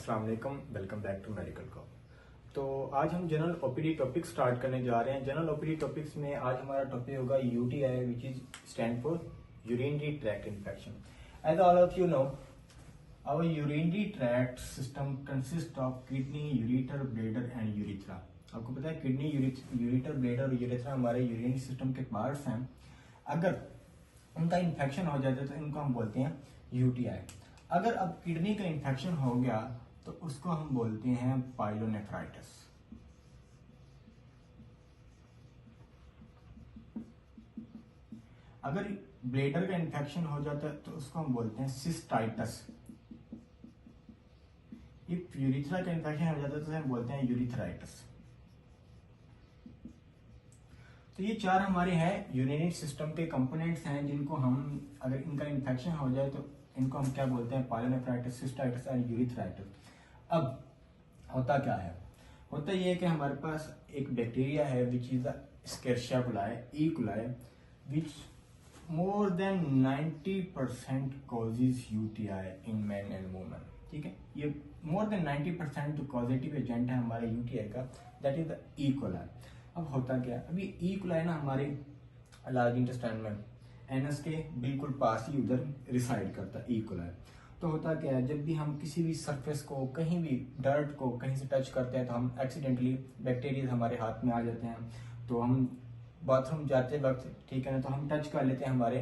अस्सलाम वालेकुम, welcome back to medical को। तो आज हम जनरल ओपीडी टॉपिक स्टार्ट करने जा रहे हैं। जनरल ओपीडी टॉपिक्स में आज हमारा टॉपिक होगा UTI, which is stand for urinary tract infection. As all of you know, our urinary tract system consist of kidney, ureter, bladder and urethra. आपको पता है किडनी, यूरेटर, ब्लैडर और urethra हमारे urinary system के parts हैं। अगर उनका infection हो जाता है तो इनको हम बोलते हैं यूटीआई। अगर अब किडनी का इन्फेक्शन हो गया तो उसको हम बोलते हैं पाइलोनेफ्राइटिस। अगर ब्लैडर का इन्फेक्शन हो जाता है तो उसको हम बोलते हैं सिस्टाइटिस। इफ यूरिथ्रा का इन्फेक्शन हो जाता है तो हम बोलते हैं यूरिथराइटिस। तो ये चार हमारे हैं यूरिनरी सिस्टम के कंपोनेंट्स हैं जिनको हम, अगर इनका इन्फेक्शन हो जाए तो इनको हम क्या बोलते हैं, पाइलोनेफ्राइटिस, सिस्टाइटिस एंड यूरिथराइटिस। अब होता क्या है, होता ये है कि हमारे पास एक बैक्टीरिया है which is the Escherichia coli, E coli, which more than 90% causes UTI in man and women. ठीक है, ये मोर देन 90% जो कॉजेटिव एजेंट है हमारे यूटीआई का, that is the E coli. अब होता क्या है, अभी ई कोलाई ना हमारे लार्ज इंटेस्टाइन में एनस के बिल्कुल पास ही उधर रिसाइड करता है ई कोलाई। तो होता क्या है, जब भी हम किसी भी सरफेस को, कहीं भी डर्ट को कहीं से टच करते हैं तो हम एक्सीडेंटली बैक्टीरिया हमारे हाथ में आ जाते हैं। तो हम बाथरूम जाते वक्त, ठीक है ना, तो हम टच कर लेते हैं हमारे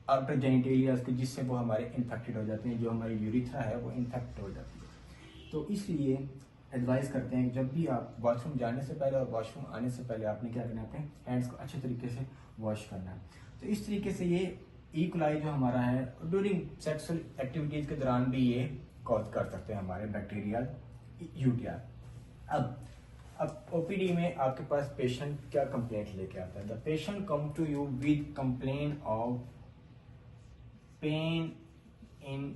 आउटर जेनिटेलियाज को, जिससे वो हमारे इन्फेक्टेड हो जाते हैं, जो हमारी यूरिथ्रा है वो इन्फेक्ट हो जाती है। तो इसलिए एडवाइस करते हैं कि जब भी आप वॉशरूम जाने से पहले और वॉशरूम आने से पहले आपने क्या करना है, अपने हैंड्स को अच्छे तरीके से वॉश करना है। तो इस तरीके से ये ई कोलाई जो हमारा है, ड्यूरिंग सेक्सुअल एक्टिविटीज के दौरान भी ये कॉज कर सकते हैं हमारे बैक्टीरियल यूटीआई। अब ओपीडी में आपके पास पेशेंट क्या कंप्लेंट लेके आता है। The patient come to you with complain of pain in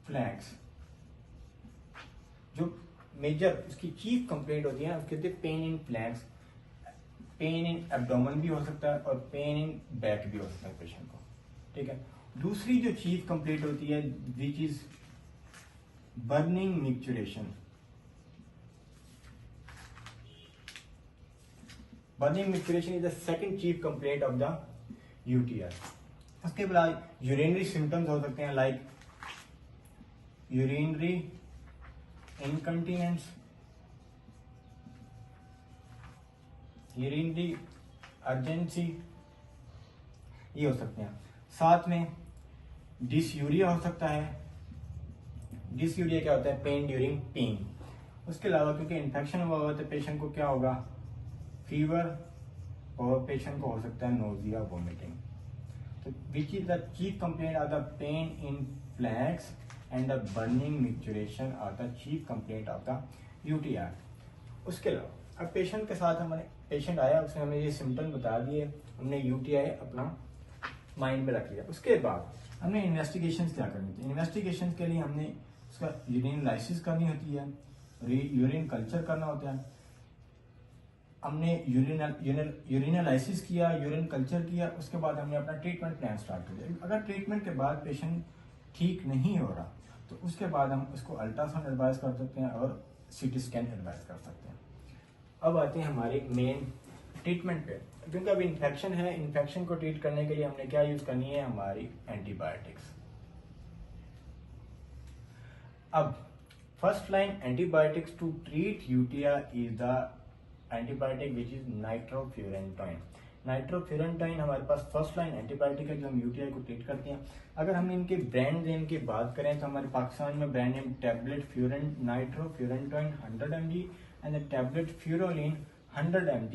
flanks. जो मेजर उसकी चीफ कंप्लेंट होती है, कहते हैं pain in flanks. Pain in abdomen भी हो सकता है और पेन इन बैक भी हो सकता है पेशेंट को। ठीक है, दूसरी जो चीफ कंप्लेंट होती है which is burning micturition. Burning micturition is the second chief complaint of the UTI. उसके बाद यूरिनरी सिम्टम्स हो सकते हैं, like urinary incontinence, urinary urgency, ये हो सकते हैं। साथ में डिसयूरिया हो सकता है। डिसयूरिया क्या होता है, पेन ड्यूरिंग पीइंग। उसके अलावा क्योंकि इन्फेक्शन हुआ हुआ तो पेशेंट को क्या होगा, फीवर, और पेशेंट को हो सकता है नोजिया, वोमिटिंग। तो which is the chief complaint are the pain in flanks and the burning micturition are the chief complaint of the UTI. उसके अलावा अब पेशेंट के साथ हमारे पेशेंट आया, उसने हमें ये सिम्टम बता दिए, हमने यूटीआई अपना माइंड में रख लिया। उसके बाद हमने इन्वेस्टिगेशन क्या करनी थी। इन्वेस्टिगेशन के लिए हमने उसका यूरिन लाइसिस करनी होती है, यूरिन कल्चर करना होता है। हमने यूरिनालाइसिस किया, यूरिन कल्चर किया, उसके बाद हमने अपना ट्रीटमेंट प्लान स्टार्ट कर दिया। अगर ट्रीटमेंट के बाद पेशेंट ठीक नहीं हो रहा तो उसके बाद हम उसको अल्ट्रासाउंड एडवाइस कर सकते हैं और सीटी स्कैन एडवाइस कर सकते हैं। अब आते हैं हमारे मेन ट्रीटमेंट पे, क्योंकि अब इन्फेक्शन है, इन्फेक्शन को ट्रीट करने के लिए हमने क्या यूज करनी है, हमारी एंटीबायोटिक्स। अब first line antibiotics to treat UTI is the antibiotic which is nitrofurantoin. Nitrofurantoin हमारे पास फर्स्ट लाइन एंटीबायोटिक है जो हम यूटीआई को ट्रीट करते हैं। अगर हम इनके ब्रांड नेम की बात करें तो हमारे पाकिस्तान में brand name tablet Furan nitrofurantoin 100 mg and the tablet Furolin 100 mg,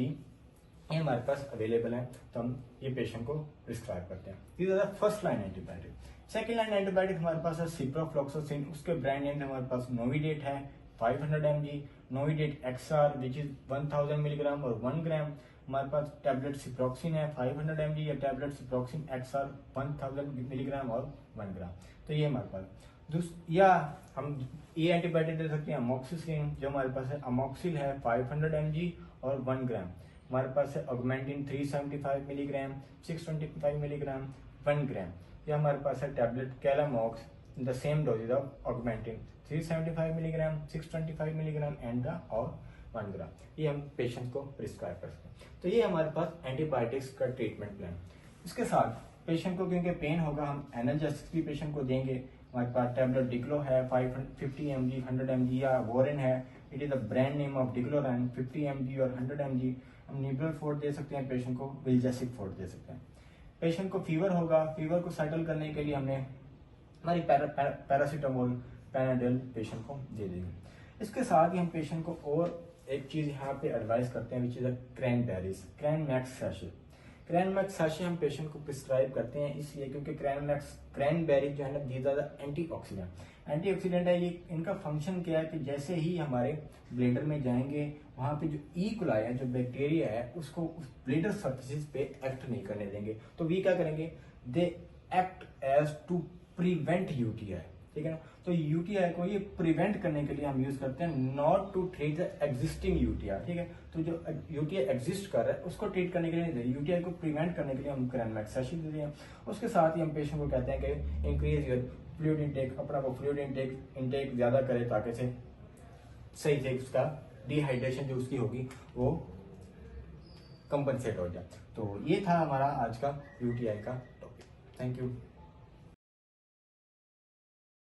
ये हमारे पास अवेलेबल है। तो हम ये पेशेंट को प्रिस्क्राइब करते हैं। This is the first line antibiotic. Second line antibiotic हमारे पास है सिप्रोफ्लॉक्सासिन, उसके ब्रांड नेम हमारे पास नोविडेट है 500 mg, Novidat XR which is 1000 milligram और 1 ग्राम। हमारे पास टैबलेट सिप्रोक्सिन है 500 mg या टैबलेट सिप्रोक्सिन एक्सआर 1000 मिलीग्राम और 1 ग्राम। तो ये हमारे पास या हम ये एंटीबायोटिक दे सकते हैं अमोक्सिसिलिन, जो हमारे पास है अमोक्सिल है 500 mg और 1 ग्राम। हमारे पास है ऑगमेंटिन 375 मिलीग्राम, 625 मिलीग्राम, 1 ग्राम। या हमारे पास है tablet Calamox the same dosages of Augmentin 375 milligram, 625 milligram and the और 1 ग्राम, ये हम पेशेंट को प्रिस्क्राइब कर सकते हैं। तो ये हमारे पास एंटीबायोटिक्स का ट्रीटमेंट प्लान। इसके साथ पेशेंट को क्योंकि पेन होगा, हम एनाल्जेसिक्स भी पेशेंट को देंगे। हमारे पास टैबलेट डिक्लो है 550 mg, 100 mg, या वोरेन है, it is the brand name of Dicloran, 50 mg और 100 mg। हम निबल फोर्ट दे सकते हैं पेशेंट को, विल्जेसिक फोर्ट दे सकते हैं। पेशेंट को फीवर होगा, फीवर को सेटल करने के लिए हमने हमारी पैरासीटामोल, पैनाडोल पेशेंट को दे देंगे। इसके साथ ही हम पेशेंट को और एक चीज यहाँ पे एडवाइस करते हैं, which is cranberries, Cranmax sachet. Cranmax sachet हम पेशेंट को प्रिस्क्राइब करते हैं इसलिए क्योंकि क्रैनबेरी जो है ना, दीज आर द एंटीऑक्सीडेंट है। ये इनका फंक्शन क्या है कि जैसे ही हमारे ब्लेडर में जाएंगे, वहां पे जो ई कोलाई है, जो बैक्टीरिया है, उसको उस ब्लेडर सर्फेसिस पे एक्ट नहीं करने देंगे। तो वी क्या करेंगे, they act as to prevent UTI, ठीक है ना। तो यूटीआई को ये प्रिवेंट करने के लिए हम यूज करते हैं, not to treat the existing UTI, ठीक है। तो जो यूटीआई एग्जिस्ट कर रहा है उसको ट्रीट करने के लिए नहीं, यूटीआई को प्रिवेंट करने के लिए हम क्रैनमैक्स सैशे देते हैं। उसके साथ ही हम पेशेंट को कहते हैं कि इंक्रीज योर फ्लूइड इनटेक, अपना को फ्लूइड इनटेक ज्यादा करे ताकि से सही से उसका डिहाइड्रेशन जो उसकी होगी वो कंपनसेट हो जाए। तो ये था हमारा आज का यूटीआई का टॉपिक। Thank you.